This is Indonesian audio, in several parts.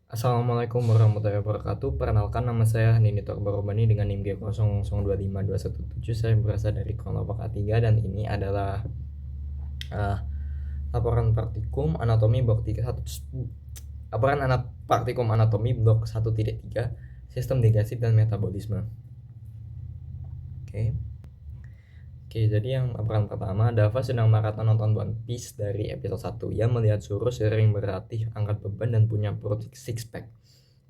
Assalamualaikum warahmatullahi wabarakatuh. Perkenalkan, nama saya Nini Torbarobani dengan NIM G0025217. Saya berasal dari kelompok A3 dan ini adalah uh, laporan praktikum anatomi blok 31 laporan praktikum anatomi blok 1.3 sistem digestif dan metabolisme. Oke. Oke, jadi yang laporan pertama, Dava sedang maraton nonton One Piece dari episode 1. Ia melihat Zoro sering berlatih angkat beban dan punya perut six pack.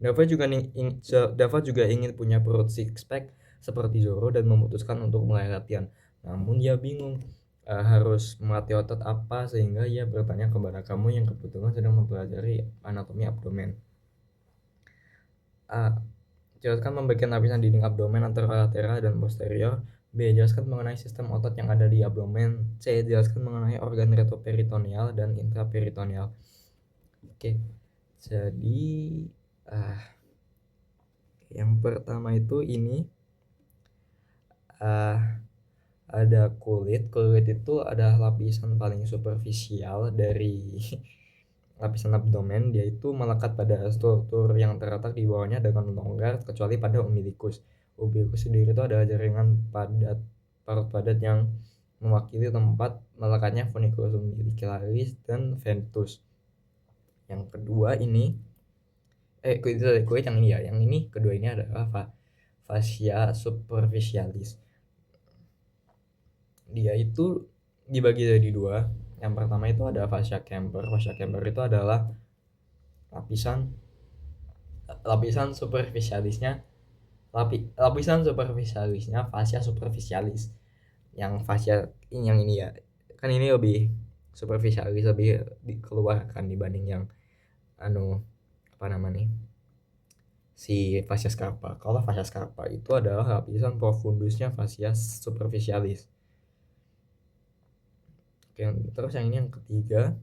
Dava juga ingin punya perut six pack seperti Zoro dan memutuskan untuk mulai latihan. Namun ia bingung harus melatih otot apa, sehingga ia bertanya kepada kamu yang kebetulan sedang mempelajari anatomi abdomen. A. Jelaskan pembagian lapisan dinding abdomen antara lateral dan posterior. B. Jelaskan mengenai sistem otot yang ada di abdomen. C. Jelaskan mengenai organ retroperitoneal dan intraperitoneal. Oke, jadi yang pertama itu ini ada kulit. Kulit itu ada lapisan paling superficial dari lapisan abdomen. Dia itu melekat pada struktur yang terletak di bawahnya dengan longgar kecuali pada umbilicus. Umbilicus sendiri itu adalah jaringan padat parut padat yang mewakili tempat melekatnya funiculus umbilicalis dan ventus. Yang kedua ini kulit yang ini ya. Yang ini kedua ini adalah fascia superficialis. Dia itu dibagi jadi dua. Yang pertama itu ada fascia camper. Fascia camper itu adalah lapisan superficialisnya fascia superficialis. Yang fascia yang ini ya, kan ini lebih superficialis, lebih dikeluarkan dibanding yang apa namanya si fascia scarpa. Kalau fascia scarpa itu adalah lapisan profundusnya fascia superficialis. Oke, terus yang ini yang ketiga,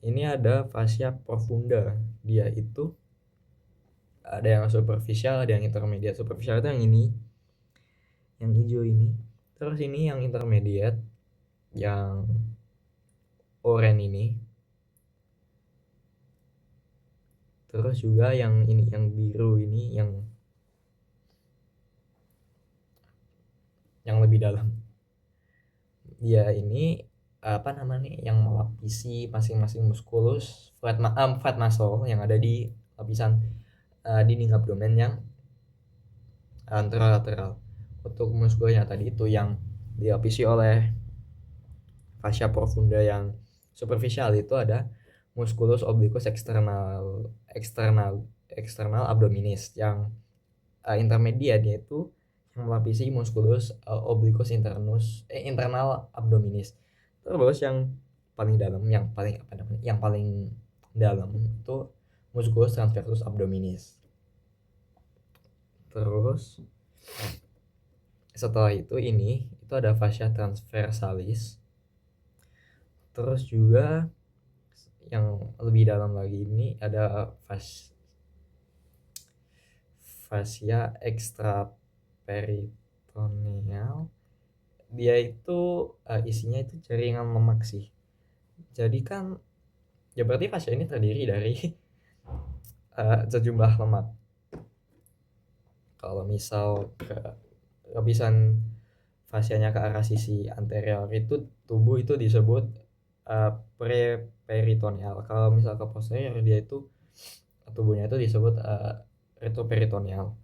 ini ada fascia profunda. Dia itu ada yang superficial, ada yang intermediate. Superficial itu yang ini, yang hijau ini. Terus ini yang intermediate, yang oranye ini. Terus juga yang ini, yang biru ini, yang lebih dalam. Dia ini apa namanya, yang melapisi masing-masing muskulus flat muscle yang ada di lapisan dinding abdomen yang anterolateral. Untuk muskulnya tadi itu yang dilapisi oleh fascia profunda yang superficial itu ada musculus obliquus external abdominis. Yang intermediate yaitu yang melapisi musculus obliquus internal abdominis. Terus yang paling dalam, yang paling dalam itu musculus transversus abdominis. Terus setelah itu itu ada fascia transversalis. Terus juga yang lebih dalam lagi ini ada fascia extraperitoneal. Dia itu isinya itu jaringan lemak sih. Jadi kan ya berarti fascia ini terdiri dari sejumlah lemak. Kalau misal ke lapisan fascianya ke arah sisi anterior itu tubuh itu disebut preperitoneal. Kalau misal ke posterior dia itu tubuhnya itu disebut retroperitoneal.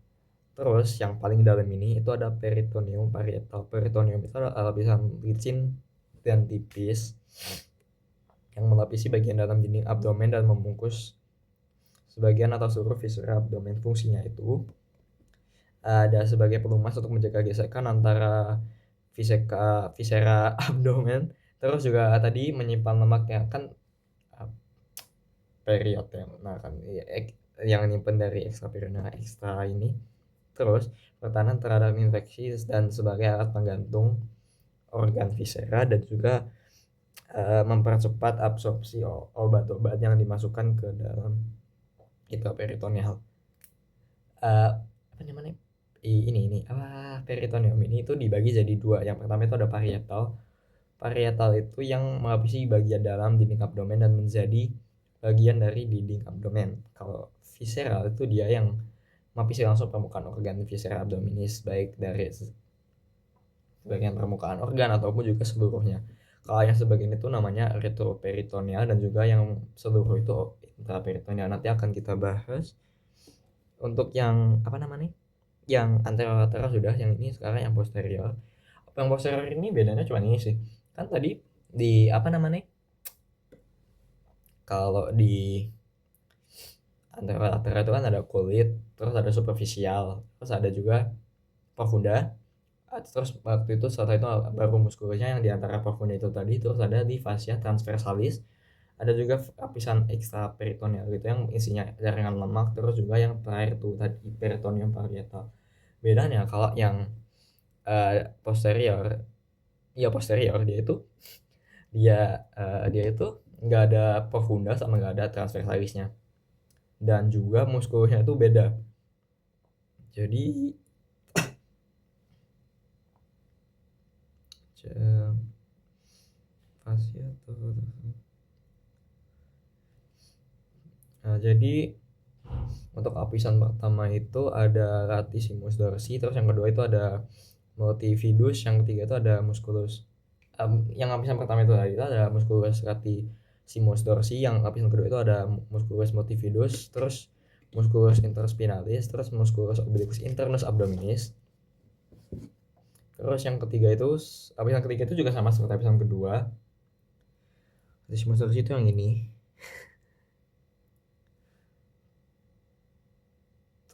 Terus yang paling dalam ini itu ada peritoneum parietal. Peritoneum itu adalah lapisan licin dan tipis yang melapisi bagian dalam dinding abdomen dan membungkus sebagian atau seluruh viscera abdomen. Fungsinya itu ada sebagai pelumas untuk menjaga gesekan antara viscera abdomen. Terus juga tadi menyimpan lemaknya kan period ya. Nah kan yang nyimpen dari ekstra ini. Terus pertahanan terhadap infeksi dan sebagai alat penggantung organ viscera, dan juga mempercepat absorpsi obat-obat yang dimasukkan ke dalam intraperitoneal. Apa namanya? Ini peritoneum ini itu dibagi jadi dua. Yang pertama itu ada parietal. Parietal itu yang melapisi bagian dalam dinding abdomen dan menjadi bagian dari dinding abdomen. Kalau visceral itu dia yang melapisi langsung permukaan organ visceral abdominis, baik dari bagian permukaan organ ataupun juga seluruhnya. Kalau yang sebagian itu namanya retroperitoneal dan juga yang seluruh itu intraperitoneal. Nanti akan kita bahas. Untuk yang apa namanya? Yang anterolateral sudah, yang ini sekarang yang posterior. Yang posterior ini bedanya cuma ini sih. Kan tadi di apa namanya? Kalau di anterolateral itu kan ada kulit, terus ada superficial, terus ada juga profunda. Terus waktu itu setelah itu baru muskulnya yang di antara profunda itu tadi, terus ada di fascia transversalis, ada juga lapisan extra peritoneal gitu yang isinya jaringan lemak, terus juga yang terakhir tuh tadi peritoneum parietal. Bedanya kalau yang posterior, ya posterior dia itu nggak ada profunda sama nggak ada transversalisnya, dan juga muskulnya itu beda. Jadi fascia tuh. Nah, jadi untuk lapisan pertama itu ada latissimus dorsi, terus yang kedua itu ada multifidus, yang ketiga itu ada musculus. Yang lapisan pertama itu tadi itu ada musculus latissimus dorsi, yang lapisan kedua itu ada musculus multifidus, terus musculus interspinalis, terus musculus obliquus internus abdominis. Terus yang ketiga itu lapisan ketiga itu juga sama seperti lapisan kedua. Latissimus dorsi itu yang ini.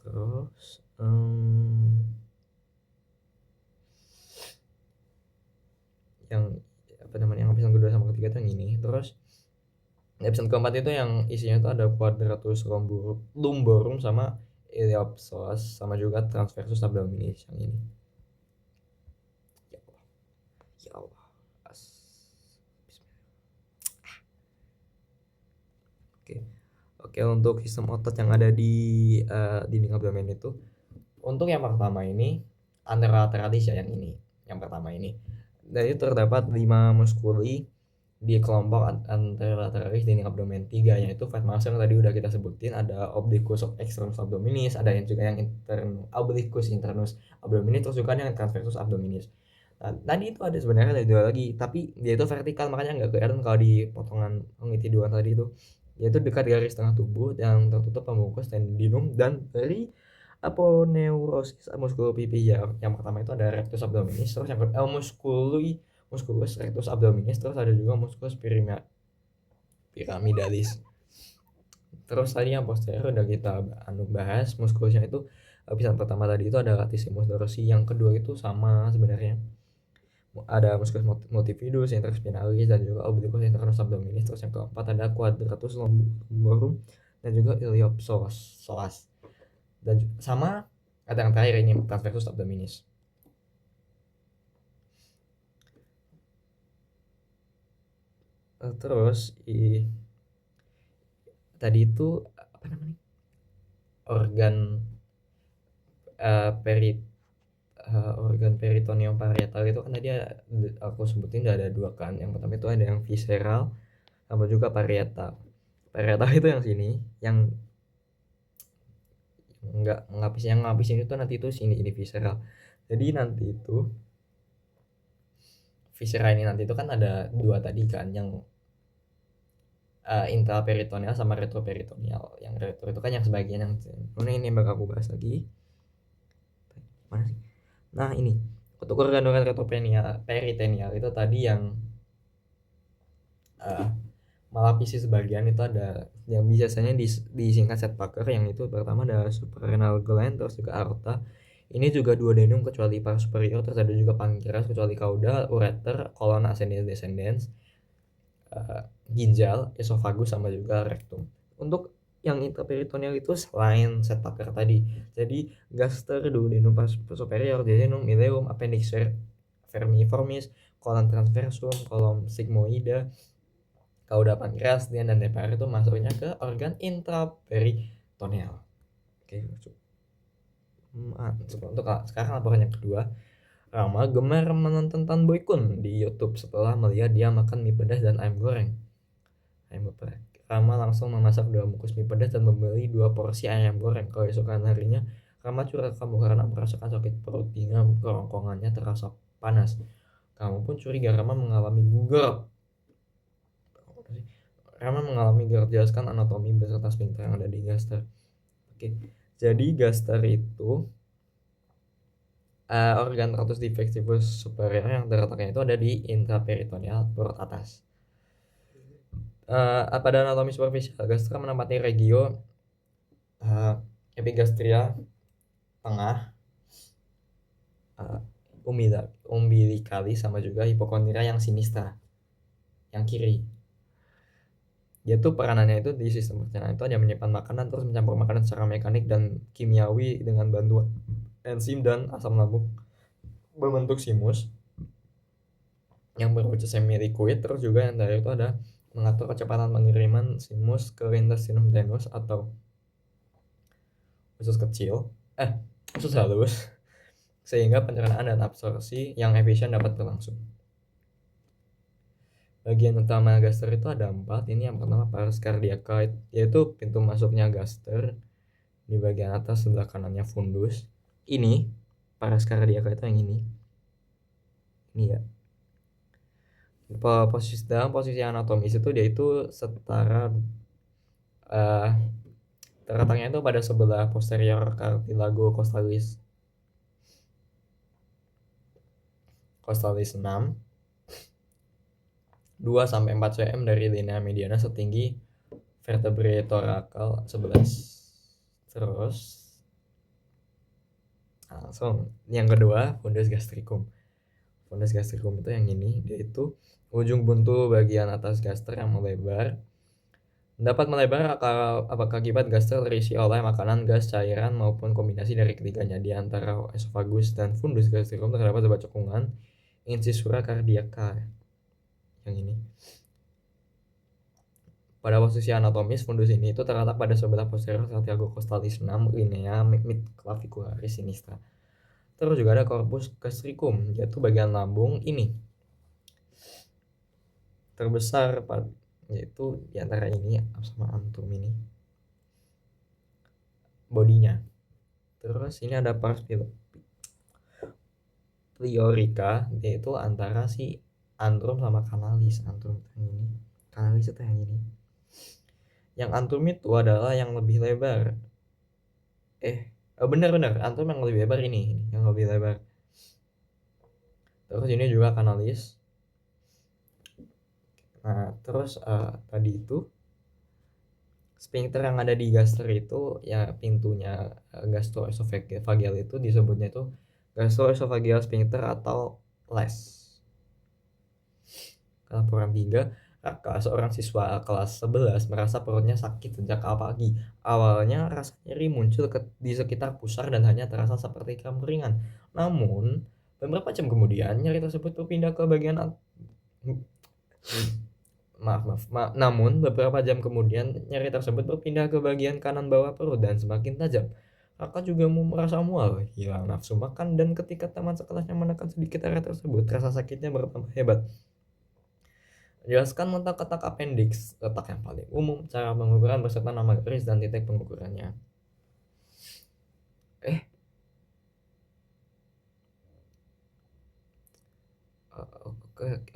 Terus yang apa namanya, yang lapisan kedua sama ketiga itu yang ini. Terus lapisan keempat itu yang isinya itu ada quadratus lumborum sama iliopsoas sama juga transversus abdominis yang ini. Ya Allah, ya Allah. Oke, oke, untuk sistem otot yang ada di dinding abdomen itu, untuk yang pertama ini anterolateralis ya, yang ini, yang pertama ini. Dari itu terdapat 5 muskuli di kelompok anterolateralis dinding abdomen. 3 yaitu fat muscle yang tadi udah kita sebutin, ada obliquus externus abdominis, ada yang juga yang obliquus internus abdominis, terus juga yang transversus abdominis. Nah, tadi itu ada sebenarnya ada 2 lagi, tapi dia itu vertikal, makanya nggak kelihatan kalau di potongan pengitiduan tadi itu. Yaitu dekat garis tengah tubuh yang tertutup pembungkus tendinum dan dari aponeurosis musculopipia. Yang pertama itu ada rectus abdominis, terus yang kedua musculus rectus abdominis, terus ada juga musculus pyramidalis. Terus tadi yang posterior udah kita bahas, muskulusnya itu lapisan pertama tadi itu ada latissimus dorsi, yang kedua itu sama sebenarnya, ada musculus multifidus, interspinalis, dan juga obliquus internus abdominis. Terus yang keempat ada quadratus lumborum dan juga iliopsoas, dan sama ada yang terakhir ini transversus abdominis. Terus tadi itu apa namanya, organ organ peritoneum parietal itu kan tadi aku sebutin ada 2 kan. Yang pertama itu ada yang visceral sama juga parietal. Parietal itu yang sini, yang ngabisin itu nanti itu sini, ini visceral. Jadi nanti itu visceral ini nanti itu kan ada 2 tadi kan, yang intraperitoneal sama retroperitoneal. Yang retro itu kan yang sebagian yang ini bakal aku bahas lagi. Mana sih? Nah, ini untuk organ retroperitoneal itu tadi yang melapisi sebagian itu ada yang biasanya disingkat Sedgwicker, yang itu pertama ada suprarenal gland, terus juga aorta. Ini juga duodenum kecuali pars superior, terus ada juga pankreas kecuali cauda, ureter, colon ascendens descendens, ginjal, esophagus sama juga rectum. Untuk yang intraperitoneal itu selain Sedgwicker tadi, jadi gaster, duodenum pars superior, duodenum, ileum, appendix vermiformis, colon transversum, colon sigmoida, cauda, pankreas, dan DPR itu masuknya ke organ intraperitoneal. Oke, untuk sekarang laporan yang kedua. Rama gemar menonton Tan Boy Kun di YouTube setelah melihat dia makan mie pedas dan ayam goreng. Ayam geprek. Rama langsung memasak 2 bungkus mie pedas dan membeli 2 porsi ayam goreng. Keesokan harinya, Rama curhat kamu karena merasakan sakit perut hingga kerongkongannya terasa panas. Kamu pun curiga Rama mengalami GERD. Rama mengalami GERD, jelaskan anatomi beserta sphincter yang ada di gaster. Oke, jadi gaster itu organ tratus defectivus superior yang terletaknya itu ada di intraperitoneal perut atas. Pada anatomi superficial, gaster menempati regio epigastria tengah, umbilikalis sama juga hipokondria yang sinistra, yang kiri. Dia tuh peranannya itu di sistem pencernaan itu ada menyimpan makanan terus mencampur makanan secara mekanik dan kimiawi dengan bantuan enzim dan asam lambung berbentuk simus yang berwujud semi liquid. Terus juga yang dari itu ada mengatur kecepatan pengiriman simus ke intestinum tenus atau usus kecil, usus halus, sehingga pencernaan dan absorpsi yang efisien dapat berlangsung. Bagian utama gaster itu ada 4. Ini yang pertama pars cardiaca, yaitu pintu masuknya gaster. Di bagian atas sebelah kanannya fundus. Ini pars cardiaca itu yang ini ya. Dalam posisi anatomis itu dia itu setara terletaknya itu pada sebelah posterior cartilago costalis 6, 2-4 cm dari linea mediana setinggi vertebrae thoracal 11. Terus langsung yang kedua fundus gastricum. Fundus gastricum itu yang ini, dia itu ujung buntu bagian atas gaster yang melebar. Dapat melebar apakah akibat gaster terisi oleh makanan, gas, cairan maupun kombinasi dari ketiganya. Di antara esophagus dan fundus gastricum terdapat sebuah cekungan incisura cardiaca yang ini. Pada posisi anatomis, fundus ini itu terletak pada sebelah posterior cartilago costalis 6, linea mid clavicularis sinistra. Terus juga ada corpus gastricum, yaitu bagian lambung ini terbesar, yaitu di antara ini sama antrum ini bodinya. Terus ini ada pars pliorica, yaitu antara si antrum sama kanalis. Antrum yang ini, kanalis itu yang ini. Yang antrum itu adalah yang lebih lebar. Benar, antrum yang lebih lebar ini yang lebih lebar. Terus ini juga kanalis. Nah, terus tadi itu sphincter yang ada di gaster itu ya pintunya gastroesophageal itu disebutnya itu gastroesophageal sphincter atau LES. Laporan 3, Raka, seorang siswa kelas 11 merasa perutnya sakit sejak pagi. Awalnya rasa nyeri muncul di sekitar pusar dan hanya terasa seperti kramp ringan. Namun, beberapa jam kemudian nyeri tersebut berpindah ke bagian Namun, beberapa jam kemudian nyeri tersebut berpindah ke bagian kanan bawah perut dan semakin tajam. Raka juga merasa mual, hilang nafsu makan, dan ketika teman sekelasnya menekan sedikit area tersebut, rasa sakitnya bertambah hebat. Jelaskan letak appendix, letak yang paling umum, cara pengukuran beserta nama garis dan titik pengukurannya.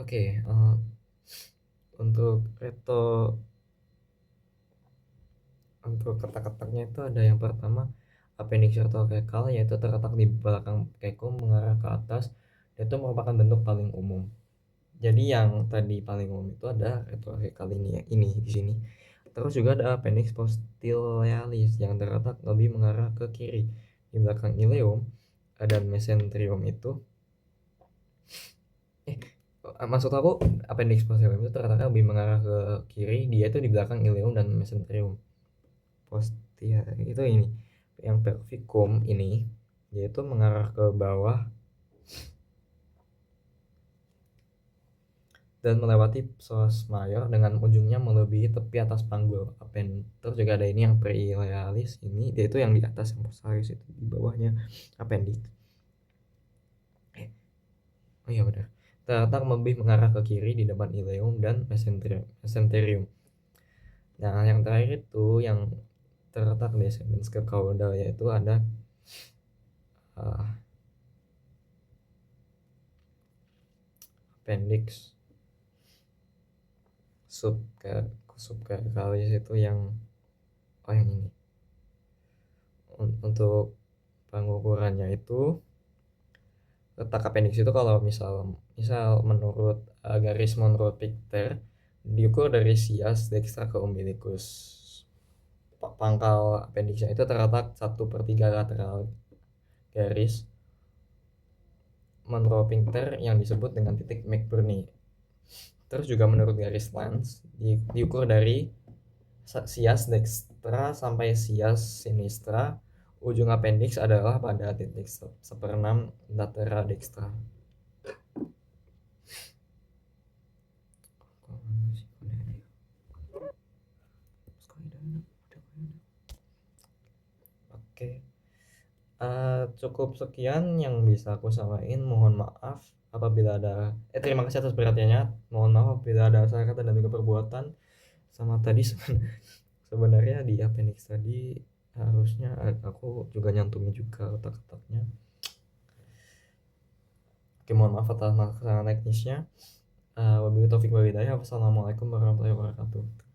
Oke. Untuk ketak-ketaknya itu ada yang pertama appendix rectocecal, yaitu terletak di belakang cecum mengarah ke atas. Itu merupakan bentuk paling umum. Jadi yang tadi paling umum itu ada rectocecal ini di sini. Terus juga ada appendix postillaris yang terletak lebih mengarah ke kiri di belakang ileum, dan mesenterium itu maksud aku appendix postillaris itu terletak lebih mengarah ke kiri, dia itu di belakang ileum dan mesenterium. Posterior itu ini yang pelvicum ini, yaitu mengarah ke bawah dan melewati psoas major dengan ujungnya melebihi tepi atas panggul appendix. Terus juga ada ini yang preilealis ini, dia itu yang di atas yang postaris itu, di bawahnya appendix. Oh iya benar. Terletak lebih mengarah ke kiri di depan ileum dan mesenterium. Nah, yang terakhir itu yang terletak di Semenskep caudal, yaitu ada appendix subcaecalis itu yang yang ini. Untuk pengukurannya itu, letak appendix itu kalau misal menurut garis Monroe-Richter diukur dari sias dextra ke umbilicus. Pangkal appendixnya itu terletak 1/3 lateral garis Monroe-Richter yang disebut dengan titik McBurney. Terus juga menurut garis Lanz diukur dari sias dextra sampai sias sinistra. Ujung appendix adalah pada titik 1/6 latera dextra. Oke, cukup sekian yang bisa aku sampaikan. Mohon maaf apabila ada terima kasih atas perhatiannya. Mohon maaf apabila ada salah kata dan juga perbuatan. Sama tadi sebenarnya di appendix tadi harusnya aku juga nyantumin juga otak-otaknya. Oke, mohon maaf atas kesalahan teknisnya. Wabillahi taufiq wal hidayah. Wassalamualaikum warahmatullahi wabarakatuh.